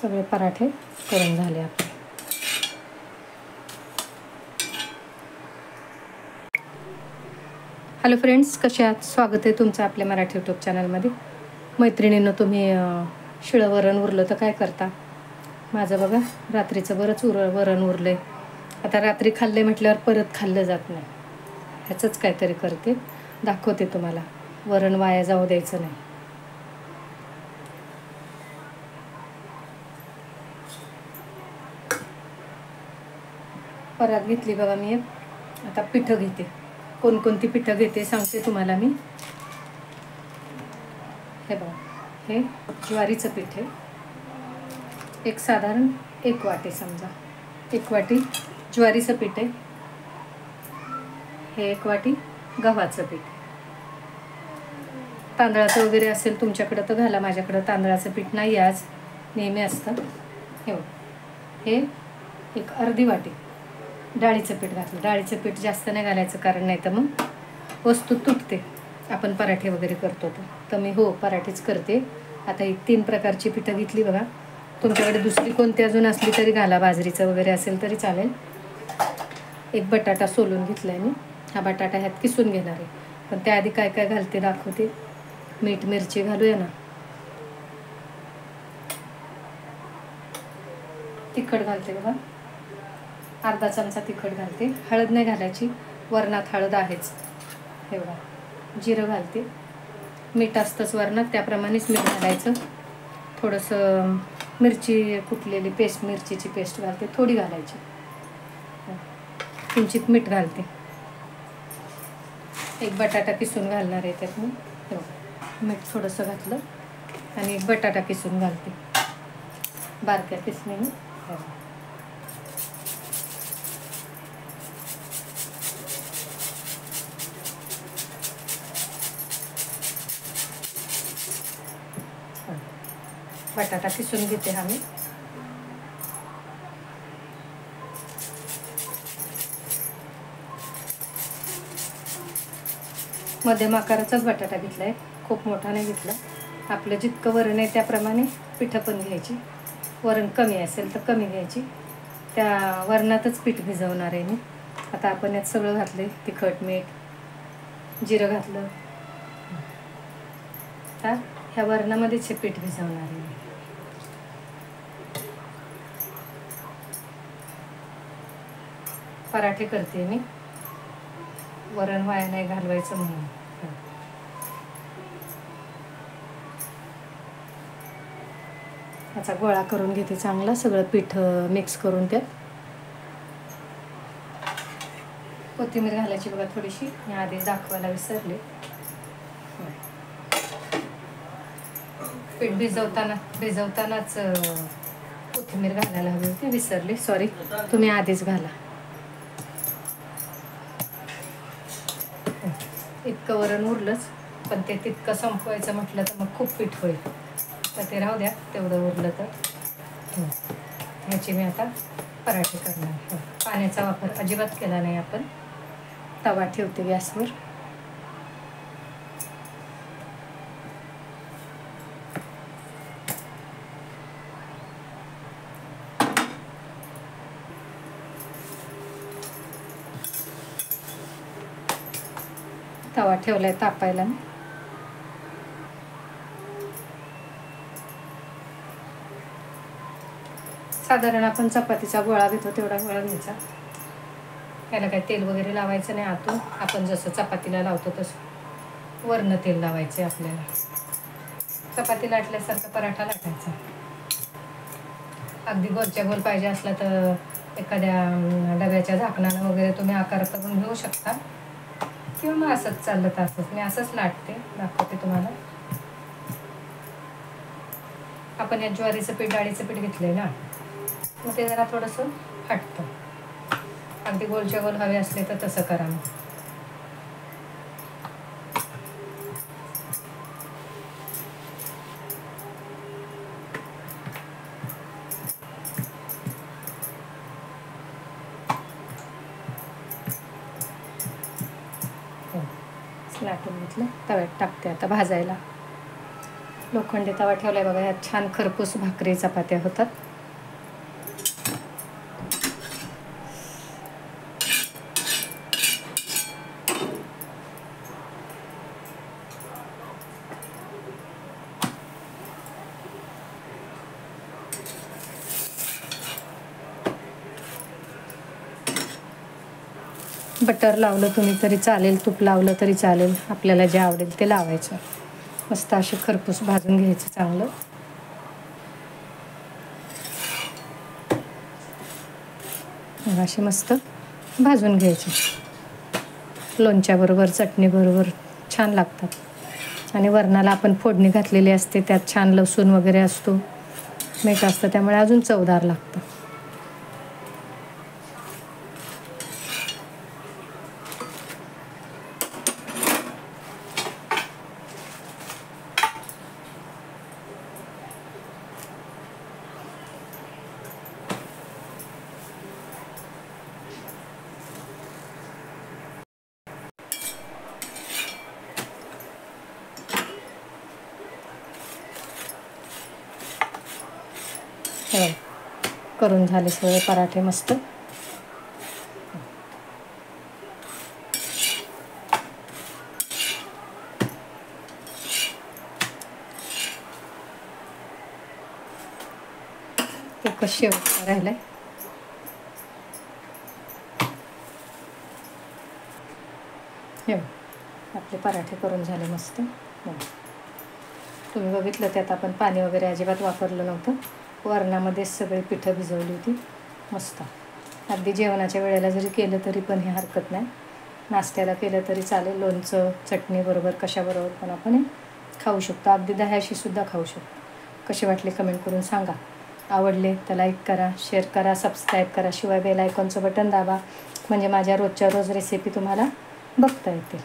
सगळे पराठे करून झाले आपले. हॅलो फ्रेंड्स, कसे आहात? स्वागत आहे तुमचं आपल्या मराठी यूट्यूब चॅनलमध्ये. मैत्रिणींनो, तुम्ही शिळं वरण उरलं तर काय करता? माझं बघा, रात्रीचं बरंच वरण उरलं आहे. आता रात्री खाल्ले म्हटल्यावर परत खाल्लं जात नाही. ह्याचंच काहीतरी करते, दाखवते तुम्हाला. वरण वाया जाऊ द्यायचं नाही. परात घेतली बघा मी. आता पिठं घेते. कोणकोणती पिठं घेते सांगते तुम्हाला मी. हे बघा, हे ज्वारीचं पीठ आहे. एक साधारण 1 वाटी, समजा 1 वाटी ज्वारीचं पीठ आहे. हे 1 वाटी गव्हाचं पीठ. तांदळाचं वगैरे असेल तुमच्याकडं तर घाला. माझ्याकडं तांदळाचं पीठ नाही, आज नेहमी असतं. हे एक अर्धी वाटी डाळीचं पीठ घातलं. डाळीचं पीठ जास्त नाही घालायचं, कारण नाही तर मग वस्तू तुटते. आपण पराठे वगैरे करतो तर मी पराठेच करते. आता ही 3 प्रकारची पिठं घेतली बघा. तुमच्याकडे दुसरी कोणती अजून असली तरी घाला. बाजरीचं वगैरे असेल तरी चालेल. एक बटाटा सोलून घेतला आहे मी. हा बटाटा ह्यात किसून घेणार आहे. पण त्याआधी काय काय घालते दाखवते. मीठ मिरची घालूया ना. तिखट घालते बघा, अर्धा चमचा तिखट घालते. हळद नाही घालायची, वरणात हळद आहेच. हे बघा, जिरं घालते. मीठ असतंच वरणात, त्याप्रमाणेच मीठ घालायचं. थोडंसं मिरची कुटलेली पेस्ट, मिरचीची पेस्ट घालते, थोडी घालायची. किंचित मीठ घालते. एक बटाटा किसून घालणार आहे त्यात मी. मीठ थोडंसं घातलं आणि एक बटाटा किसून घालते, बारक्या किसणीने. बटाटा किसून घेते हा मी. मध्यम आकाराचाच बटाटा घेतला आहे, खूप मोठा नाही घेतला. आपलं जितकं वरण आहे त्याप्रमाणे पिठं पण घ्यायची. वरण कमी असेल तर कमी घ्यायची. त्या वरणातच पीठ भिजवणार आहे मी. आता आपण यात सगळं घातलं आहे. तिखट, मीठ, जिरं घातलं. आता ह्या वरणामध्येच हे पीठ भिजवणार आहे मी. पराठे करते मी, वरण वाया नाही घालवायचं म्हणून. याचा गोळा करून घेते चांगला, सगळं पीठ मिक्स करून. त्यात कोथिंबीर घालायची बघा थोडीशी, मी आधी दाखवायला विसरले. पीठ भिजवतानाच कोथिंबीर घालायला हवी होती, विसरले, सॉरी. तुम्ही आधीच घाला. इतकं वरण उरलंच, पण ते तितकं संपवायचं म्हटलं तर मग खूप पीठ होईल. तर ते राहू द्या, तेवढं उरलं तर. ह्याची मी आता पराठे करणार. पाण्याचा वापर अजिबात केला नाही आपण. तवा ठेवते गॅसवर. तवा ठेवलाय तापायला. साधारण आपण चपातीचा गोळा घेतो तेवढा गोळा घ्यायचा. याला काही तेल वगैरे लावायचं नाही आतून. आपण जसं चपातीला लावतो तसं वरनं तेल लावायचं आपल्याला. चपाती लाटल्यासारखं पराठा लाटायचा. अगदी गोलच्या गोल पाहिजे असला तर एखाद्या डब्याच्या झाकणानं वगैरे तुम्ही आकार करून घेऊ शकता, किंवा मग असंच चाललं तर असंच. मी असंच लाटते, दाखवते तुम्हाला. आपण या ज्वारीचं पीठ, डाळीचं पीठ घेतलंय ना, मग ते जरा थोडंसं हटतं. अगदी गोलच्या गोल हवे असले तर तसं करा. मग लाटून घेतलं, तव्यात टाकते आता भाजायला. लोखंडी तवा ठेवलाय बघा. ह्यात छान खरपूस भाकरी चपात्या होतात. बटर लावलं तुम्ही तरी चालेल, तूप लावलं तरी चालेल, आपल्याला जे आवडेल ते लावायचं. मस्त असे खरपूस भाजून घ्यायचं चांगलं. असे मस्त भाजून घ्यायचे. लोणच्याबरोबर चटणीबरोबर छान लागतात. आणि वरणाला आपण फोडणी घातलेली असते, त्यात छान लसूण वगैरे असतो, मीठ असतं, त्यामुळे अजून चवदार लागतं. करून झाले सगळे पराठे मस्त. एकच शेवटचा राहिलाय. हे आपले पराठे करून झाले मस्त. तुम्ही बघितलं त्यात आपण पाणी वगैरे अजिबात वापरलं नव्हतं. वरणामध्येच सगळी पिठं भिजवली होती मस्त. अगदी जेवणाच्या वेळेला जरी केलं तरी पण हे हरकत नाही. नाश्त्याला केलं तरी चालेल. लोणचं चटणीबरोबर कशाबरोबर पण आपण हे खाऊ शकतो. अगदी दह्याशी सुद्धा खाऊ शकतो. कसे वाटले कमेंट करून सांगा. आवडले तर लाईक करा, शेअर करा, सबस्क्राईब करा. शिवाय बेल आयकॉनचं बटन दाबा, म्हणजे माझ्या रोजच्या रोज रेसिपी तुम्हाला बघता येतील.